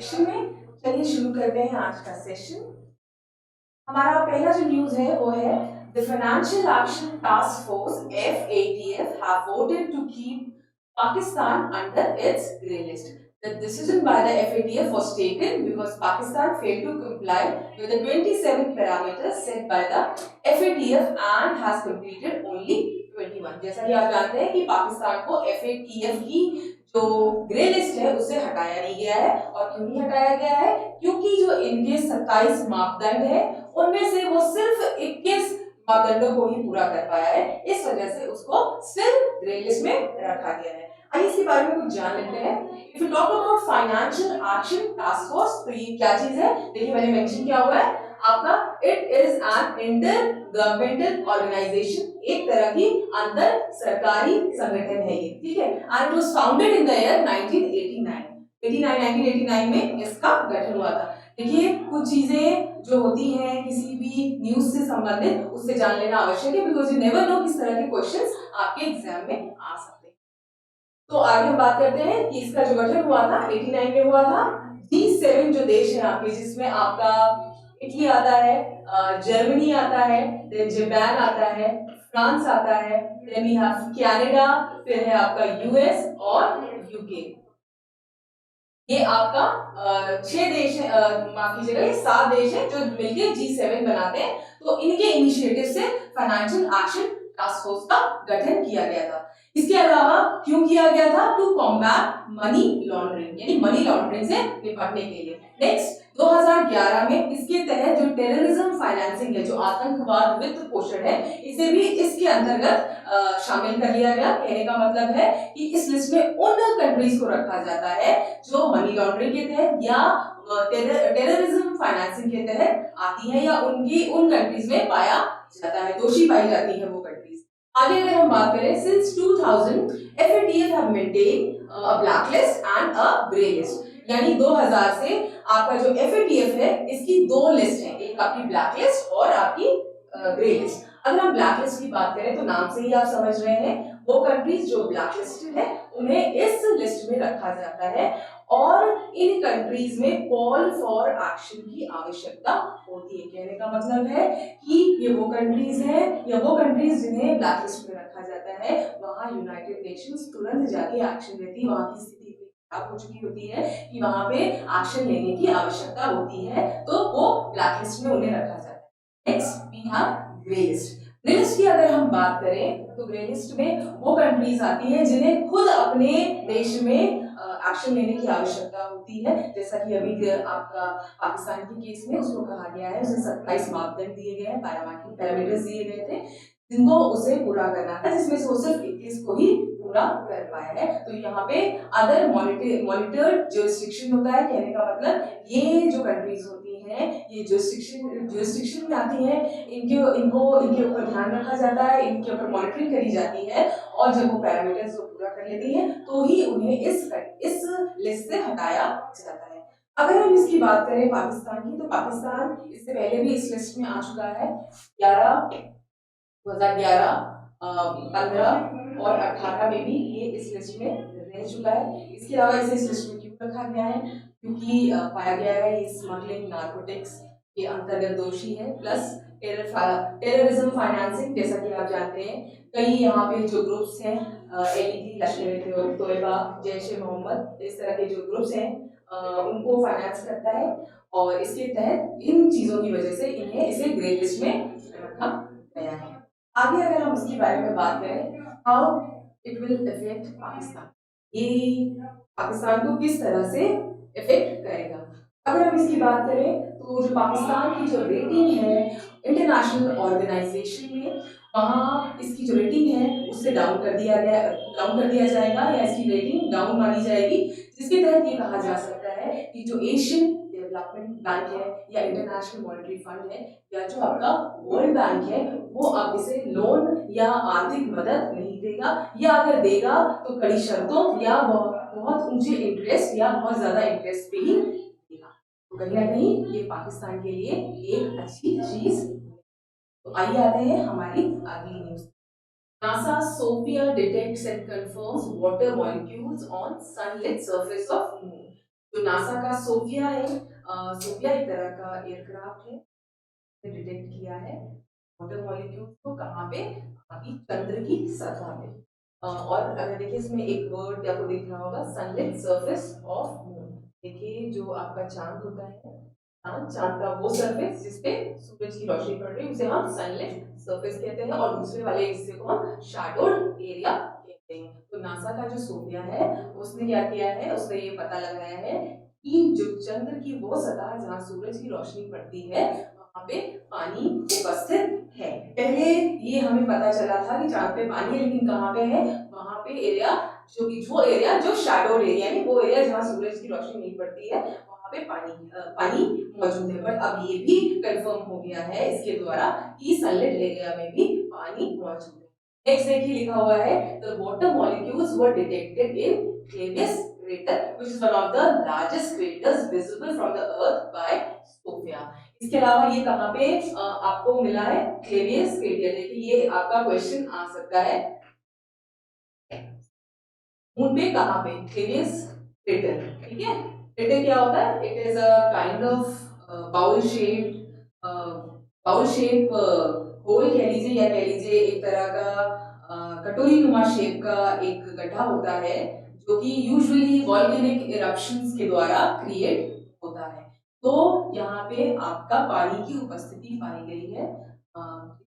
Section में। चलिए शुरू करते हैं आज का सेशन। हमारा पहला जो न्यूज है वो है the financial action task force FATF have voted to keep Pakistan under its grey list. The decision by the FATF was taken because Pakistan failed to comply with the 27 parameters set by the FATF and has completed only 21। जैसा कि आप जानते हैं कि पाकिस्तान को FATF की जो grey list है उससे हटाया नहीं गया है। और क्यों नहीं हटाया गया है? क्योंकि जो इनके 27 मापदंड है उनमें से वो सिर्फ 21 मापदंडों को ही पूरा कर पाया है, इस वजह से उसको सिर्फ ग्रे लिस्ट में रखा गया है। आइए इसके बारे में कुछ जान लेते हैं। If you talk about financial action task force, तो ये क्या चीज है? देखिए मैंने मेंशन किया हुआ है आपका, it is an intergovernmental organisation, एक तरह की अंतर सरकारी संगठन है ये, ठीक है। And it was founded in the year 1989 में इसका गठन हुआ था। देखिए कुछ चीजें जो होती हैं किसी भी न्यूज से संबंधित उससे जान लेना आवश्यक है, बिकॉज यू नेवर नो किस तरह के क्वेश्चंस आपके एग्जाम में आ सकते हैं। तो आगे हम बात करते हैं कि इसका जो गठन हुआ था 89 में हुआ था। G7 जो देश है आपके, जिसमें आपका इटली आता है, जर्मनी आता है, देन जापान आता है, फ्रांस आता है, देन वी हैव कनाडा, फिर है आपका यूएस और यूके। ये आपका 6 देश है, माफ कीजिएगा ये 7 देश है जो मिलके G7 बनाते हैं। तो इनके इनिशिएटिव से फाइनेंशियल एक्शन टास्क फोर्स का गठन किया गया था। इसके अलावा क्यों किया गया था? टू कॉम्बैट मनी लॉन्ड्रिंग, यानी मनी लॉन्ड्रिंग से निपटने के लिए। नेक्स्ट 2011 में इसके तहत जो टेररिज्म फाइनेंसिंग है, जो आतंकवाद वित्त पोषण है, इसे भी इसके अंतर्गत शामिल कर लिया गया। कहने का मतलब है कि इस लिस्ट में उन कंट्रीज को रखा जाता है जो मनी लॉन्ड्रिंग के तहत या टेररिज्म फाइनेंसिंग के तहत आती है, या उनकी उन कंट्रीज में पाया जाता है, दोषी पाई जाती है वो कंट्रीज। आगे अगर हम बात करें, since 2000 FATF have maintained a blacklist and a grey list, यानी 2000 से आपका जो FATF है इसकी दो लिस्ट है, एक आपकी ब्लैक लिस्ट और आपकी ग्रे लिस्ट। अगर हम ब्लैक लिस्ट की बात करें तो नाम से ही आप समझ रहे हैं, वो कंट्रीज जो ब्लैक लिस्टेड है उन्हें इस लिस्ट में रखा जाता है और इन कंट्रीज में कॉल फॉर एक्शन की आवश्यकता होती है। कहने का मतलब है कि ये वो कंट्रीज हैं या वो कंट्रीज जिन्हें ब्लैक लिस्ट में रखा जाता है, वहां यूनाइटेड नेशंस तुरंत जाके एक्शन लेती है। वहां की स्थिति खराब हो चुकी होती है कि वहां पे एक्शन लेने की आवश्यकता होती है, तो वो ब्लैक लिस्ट में उन्हें रखा जाता है। Next we have grey list. Grey list की अगर हम बात करें तो ग्रे लिस्ट में वो कंट्रीज आती हैं जिन्हें खुद अपने देश में एक्शन लेने की आवश्यकता होती है। जैसा कि अभी आपका पाकिस्तान के केस में उसको कहा गया है, उसे 27 मापदंड दिए गए हैं, पैरामीटर्स दिए गए थे जिनको उसे पूरा करना था, जिसमें से वो सिर्फ 21 को ही पूरा कर पाया है। तो यहाँ पे अदर मॉनिटर्ड ज्यूरिसडिक्शन होता है। कहने का मतलब ये जो कंट्रीज होती हैं ये ज्यूरिसडिक्शन में आती हैं, इनके ऊपर ध्यान रखा जाता है, इनके ऊपर मॉनिटरिंग करी जाती है, और जब वो पैरामीटर्स को पूरा कर लेती हैं तो ही उन्हें इस लिस्ट से हटाया जाता है। अगर हम इसकी बात करें पाकिस्तान की, तो पाकिस्तान इससे पहले भी इस लिस्ट में आ चुका है। 2011, 15 और 18 में भी ये इस लिस्ट में रह चुका है। इसके अलावा इसे इस लिस्ट में क्यों रखा गया है? क्योंकि पाया गया है ये स्मगलिंग नार्कोटिक्स के अंतर्गत दोषी है, प्लस टेररिज्म फाइनेंसिंग, जैसा कि आप जानते हैं कई यहाँ पे जो ग्रुप्स हैं, LTT, लश्कर तोयबा, जैश ए मोहम्मद, इस तरह के जो ग्रुप्स हैं उनको फाइनेंस करता है, और इसके तहत इन चीजों की वजह से इन्हें इसे ग्रे लिस्ट में रखा गया है। आगे अगर हम इसके बारे में बात करें, how it will affect Pakistan, ये पाकिस्तान को किस तरह से इफेक्ट करेगा। अगर हम इसकी बात करें तो जो पाकिस्तान की जो रेटिंग है इंटरनेशनल ऑर्गेनाइजेशन में, वहाँ इसकी जो रेटिंग है उससे डाउन कर दिया जाएगा, या इसकी रेटिंग डाउन मानी जाएगी, जिसके तहत ये कहा जा सकता है कि जो एशियन डेवलपमेंट बैंक है या इंटरनेशनल मॉनेटरी फंड है या जो आपका वर्ल्ड बैंक है, वो अब इसे लोन या आर्थिक मदद नहीं देगा, या अगर देगा तो कड़ी शर्तों या बहुत ऊंचे इंटरेस्ट या बहुत ज्यादा इंटरेस्ट पे ही देगा। तो कहीं ना कहीं ये पाकिस्तान के लिए एक अच्छी चीज। तो आइए आते हैं हमारी अगली news. NASA SOFIA detects and confirms water molecules on sunlit surface of moon। जो नासा का सोफिया है, सोफिया एक तरह का एयरक्राफ्ट है, डिटेक्ट किया है वाटर मॉलिक्यूल्स को कहाँ पे, अभी चंद्र की सतह पे। और अगर देखिए इसमें एक वर्ड आपको दिख रहा होगा, सनलिट सरफेस ऑफ मून। देखिए जो आपका चांद होता है, चांद चांद का वो सरफेस जिसपे सूरज की रोशनी पड़ रही है उसे हम सनलिट सरफेस कहते हैं, और दूसरे वाले हिस्से को हम शैडोड एरिया कहते हैं। तो नासा का जो सोफिया है उसने क्या किया है, उसने ये पता लगाया है कि जो चंद्र की वो सतह जहाँ सूरज की रोशनी पड़ती है वहां पे पानी उपस्थित है। पहले ये हमें पता चला था कि चांद पे पानी है, लेकिन कहाँ पे है, वहां पे एरिया जो एरिया जो शैडोड एरिया यानी वो एरिया जहाँ सूरज की रोशनी नहीं पड़ती है वहां पे पानी मौजूद है। बट अब ये भी कंफर्म हो गया है इसके द्वारा कि सनलिट एरिया में भी पानी मौजूद है। नेक्स्ट देखिए लिखा हुआ है, the water molecules were detected in Clavius crater, which is one of the largest craters visible from the earth by SOFIA। इसके अलावा ये कहाँ पे आपको मिला है, क्लेवियस क्रेटर। देखिए ये आपका क्वेश्चन आ सकता है, मून पे कहाँ पे, क्लेवियस क्रेटर। ठीक है, क्रेटर क्या होता है, it is a kind of bowl shape hole कह लीजिए, या कह लीजिए एक तरह का कटोरी नुमा शेप का एक गड्ढा होता है जो कि यूजुअली वॉल्केनिक इरप्शंस के द्वारा क्रिएट होता है। तो यहाँ पे आपका पानी की उपस्थिति पाई गई है।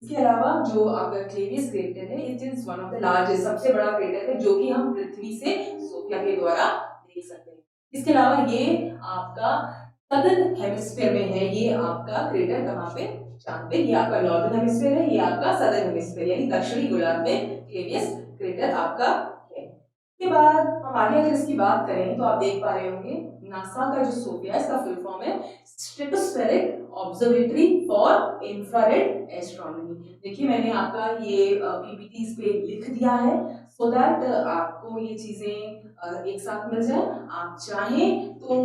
इसके अलावा जो आपका क्लेवियस क्रेटर है, it is one of the largest, सबसे बड़ा क्रेटर है जो कि हम पृथ्वी से सोफिया के द्वारा देख सकते हैं। इसके अलावा ये आपका सदर्न हेमिस्फीयर में है, ये आपका क्रेटर कहाँ पे, चांद पे। ये आपका नॉर्दर्न हेमिस्फीयर है, ये आपका सदर्न हेमिस्फीयर यानी दक्षिणी गोलार्ध में क्लेवियस क्रेटर आपका है। इसके बाद हम आगे अगर इसकी बात करें तो आप देख पा रहे होंगे नासा का जो सोफिया इसका फुल फॉर्म है stratospheric observatory for infrared astronomy. देखिए मैंने आपका ये पीपीटी इस पे लिख दिया है सो दैट आपको ये चीजें एक साथ मिल जाए। आप चाहें तो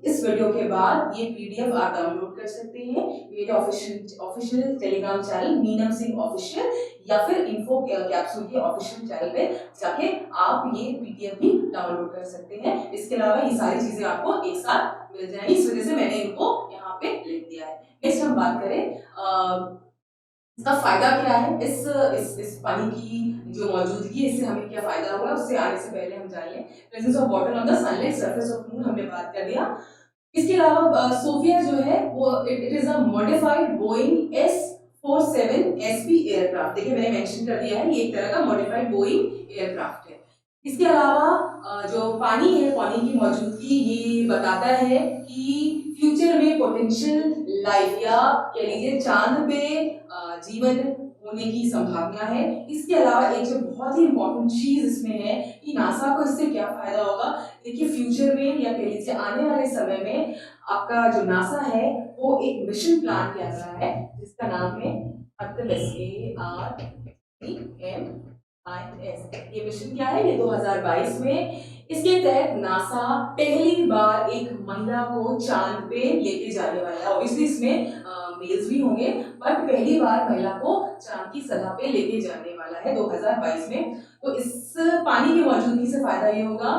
इस वीडियो के बाद ये पीडीएफ आप डाउनलोड कर सकते हैं मेरे official Telegram channel Meenam Singh official, या फिर इन्फो कैप्सूल के ऑफिशियल चैनल पे जाके आप ये पीडीएफ भी डाउनलोड कर सकते हैं। इसके अलावा ये सारी चीजें आपको एक साथ मिल जाएंगी, इस वजह से मैंने इनको यहाँ पे लिख दिया है। नेक्स्ट हम बात करें इसका फायदा क्या है, इस पानी की जो मौजूदगी है इससे हमें क्या फायदा होगा, उससे आने से पहले हम जान लें। Presence of water on the sunlight surface of moon हमने बात कर दिया। इसके अलावा सोफिया जो है वो it is a modified Boeing S47 SP aircraft. देखिए मैंने मेंशन कर दिया है ये एक तरह का मॉडिफाइड बोइंग एयरक्राफ्ट है। इसके अलावा जो पानी है, पानी की मौजूदगी ये बताता है कि फ्यूचर में पोटेंशियल लाइफ या कह लीजिए चांद पे जीवन होने की संभावना है। इसके अलावा एक जो बहुत ही इंपॉर्टेंट चीज इसमें है कि नासा को इससे क्या फायदा होगा। देखिए फ्यूचर में या कह लीजिए आने वाले समय में आपका जो नासा है वो एक मिशन प्लान कर रहा है जिसका नाम है आर्टेमिस, ARTEMIS। ये मिशन क्या है, ये 2022 में, इसके तहत नासा पहली बार एक महिला को चांद पे लेके जाने वाला है। ऑब्वियसली इसमें मेल्स भी होंगे बट पहली बार महिला को चांद की सतह पे लेके जाने वाला है 2022 में। तो इस पानी की मौजूदगी से फायदा ये होगा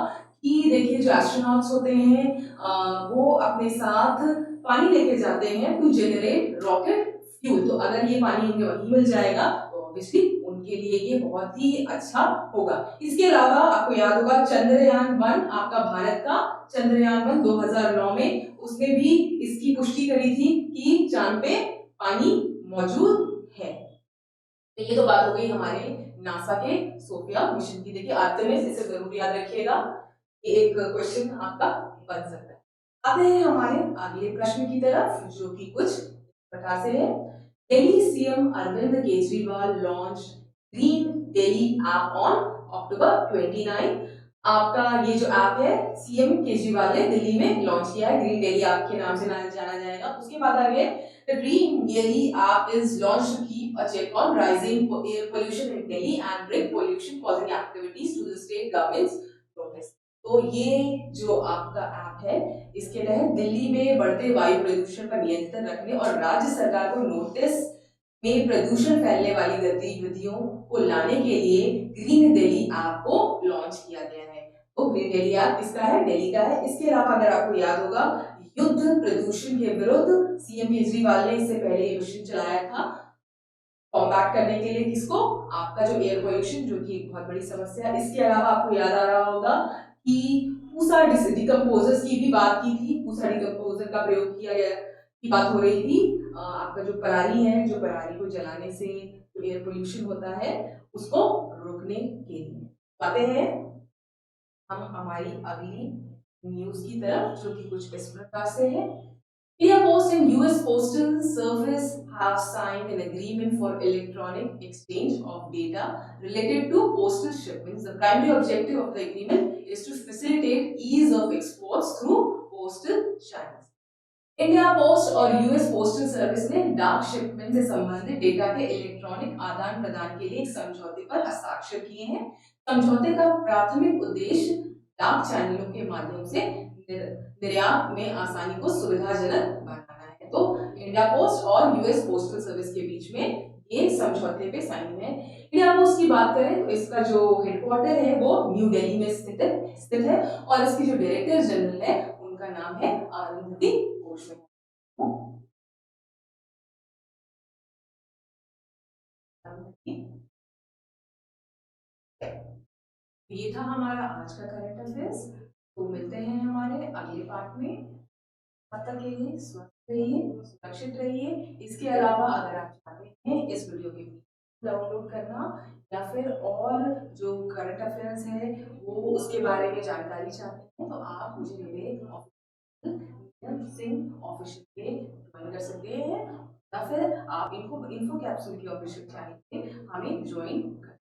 कि देखिए जो एस्ट्रोनॉट्स होते हैं वो अपने साथ पानी लेके जाते हैं टू जनरेट रॉकेट फ्यूल। तो अगर ये पानी उन्हें वहीं मिल जाएगा तो ऑब्वियसली उनके लिए ये बहुत ही अच्छा होगा। इसके अलावा आपको याद होगा चंद्रयान-1 आपका भारत का चंद्रयान-1 2009 में उसने भी इसकी पुष्टि करी थी कि चांद पे पानी मौजूद है। तो ये तो बात हो गई हमारे नासा के सोफिया मिशन की। देखिए आर्टेमिस, इसे जरूर याद रखिएगा, ये एक क्वेश्चन आपका बन सकता है। आते हैं हमारे अगले प्रश्न की तरफ जो कि कुछ प्रकार से है। Delhi CM Arvind Kejriwal launch green Delhi app on October 29। आपका ये जो ऐप है सीएम केजरीवाल ने दिल्ली में लॉन्च किया है, ग्रीन दिल्ली ऐप के नाम से जाना जाएगा। उसके बाद आगे The Green Delhi app is launched to keep a check on rising air pollution in Delhi and bring pollution causing activities to the state government's notice। तो ये जो आपका ऐप है इसके तहत दिल्ली में बढ़ते वायु प्रदूषण पर नियंत्रण रखने और राज्य सरकार को नोटिस में प्रदूषण फैलने वाली गतिविधियों को लाने के लिए ग्रीन दिल्ली ऐप को लॉन्च किया गया है। तो ग्रीन दिल्ली ऐप किसका है? दिल्ली का है। इसके अलावा अगर आपको याद होगा, युद्ध प्रदूषण के विरुद्ध सीएम केजरीवाल ने इससे पहले ये मिशन चलाया था कॉम्बैट करने के लिए। किसको? आपका जो एयर पोल्यूशन, जो कि एक बहुत बड़ी समस्या है। इसके अलावा आपको याद आ रहा होगा कि पूसा डिकम्पोजर्स की भी बात की थी, पूसा डिकम्पोजर का प्रयोग किया गया की बात हो रही थी। आपका जो पराली है, जो पराली को जलाने से जो एयर पोल्यूशन होता है उसको रोकने के लिए। आते हैं हम हमारी अगली न्यूज की तरफ, जो कि कुछ इस प्रकार से है। India Post and US Postal Service have signed an agreement for electronic exchange of data related to postal shipments. The primary objective of the agreement is to facilitate ease of exports through postal channels. India post और US postal service ने डाक shipment से संबंधित data के electronic आदान प्रदान के लिए एक समझौते पर हस्ताक्षर किए हैं। समझौते का प्राथमिक उद्देश्य डाक चैनलों के माध्यम से निर्यात में आसानी को सुविधाजनक बनाना है। तो इंडिया पोस्ट और यूएस पोस्टल सर्विस के बीच में ये समझौते पे साइन है। इंडिया पोस्ट की बात करें तो इसका जो हेडक्वार्टर है वो न्यू दिल्ली में स्थित है और इसके जो डायरेक्टर जनरल है उनका नाम है अरुंधति घोष। ये था हमारा आज का करंट अफेयर्स। तो मिलते हैं हमारे अगले पार्ट में। तब तक के लिए स्वस्थ रहिए, सुरक्षित रहिए। इसके अलावा अगर आप चाहते हैं इस वीडियो के डाउनलोड करना या फिर और जो करंट अफेयर्स है वो उसके बारे में जानकारी चाहते हैं तो आप मुझे मेरे सिंह ऑफिशियल पे ज्वाइन कर सकते हैं या फिर आप इनको इन्फो कैप्सूल की ऑफिशियल चैनल पे हमें ज्वाइन कर